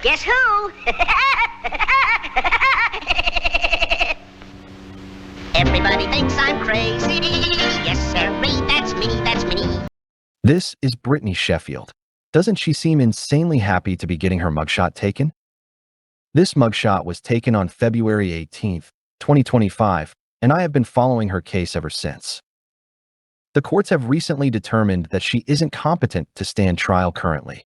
Guess who? Everybody thinks I'm crazy. Yes, sir, that's me, that's me. This is Brittany Sheffield. Doesn't she seem insanely happy to be getting her mugshot taken? This mugshot was taken on February 18th, 2025, and I have been following her case ever since. The courts have recently determined that she isn't competent to stand trial currently.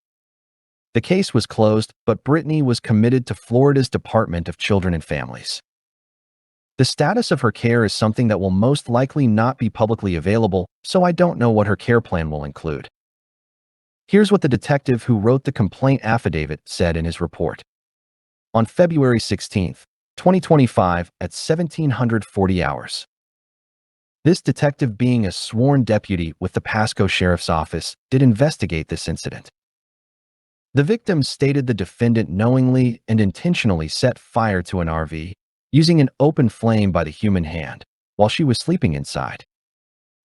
The case was closed, but Brittany was committed to Florida's Department of Children and Families. The status of her care is something that will most likely not be publicly available, so I don't know what her care plan will include. Here's what the detective who wrote the complaint affidavit said in his report. On February 16th, 2025 at 1740 hours. This detective, being a sworn deputy with the Pasco Sheriff's Office, did investigate this incident. The victim stated the defendant knowingly and intentionally set fire to an RV, using an open flame by the human hand, while she was sleeping inside,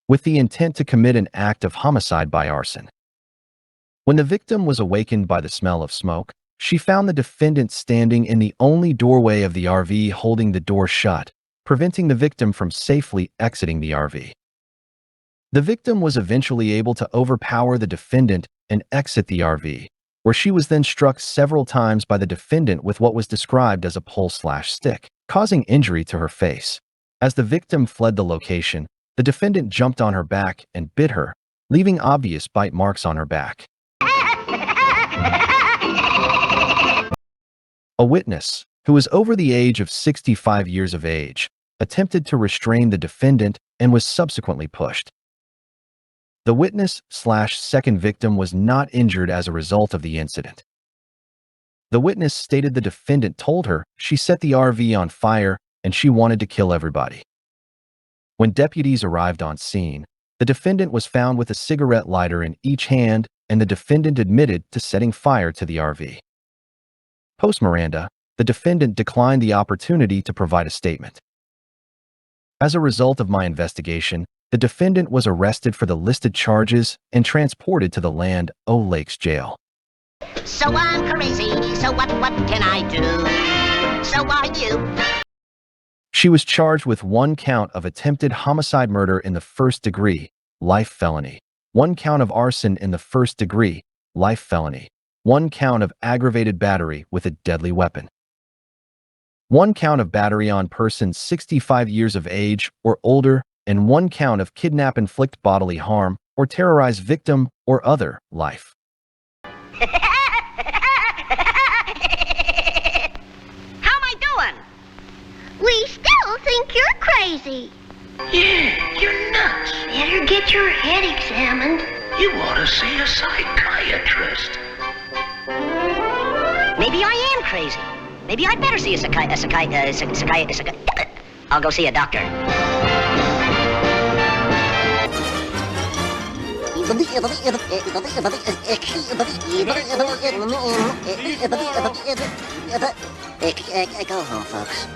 with the intent to commit an act of homicide by arson. When the victim was awakened by the smell of smoke, she found the defendant standing in the only doorway of the RV holding the door shut, preventing the victim from safely exiting the RV. The victim was eventually able to overpower the defendant and exit the RV, where she was then struck several times by the defendant with what was described as a pole/stick, causing injury to her face. As the victim fled the location, the defendant jumped on her back and bit her, leaving obvious bite marks on her back. A witness, who was over the age of 65 years of age, attempted to restrain the defendant and was subsequently pushed. The witness/second victim was not injured as a result of the incident. The witness stated the defendant told her she set the RV on fire and she wanted to kill everybody. When deputies arrived on scene, the defendant was found with a cigarette lighter in each hand, and the defendant admitted to setting fire to the RV. Post-Miranda, the defendant declined the opportunity to provide a statement. As a result of my investigation, the defendant was arrested for the listed charges and transported to the Land O'Lakes jail. So I'm crazy, so what can I do? So are you. She was charged with 1 count of attempted homicide murder in the first degree, life felony, 1 count of arson in the first degree, life felony, 1 count of aggravated battery with a deadly weapon, 1 count of battery on person 65 years of age or older, and 1 count of kidnap, inflict bodily harm, or terrorize victim or other life. How am I doing? We still think you're crazy. Yeah, you're nuts. Better get your head examined. You ought to see a psychiatrist. Maybe I am crazy. Maybe I'd better see I'll go see a doctor. Go home, folks.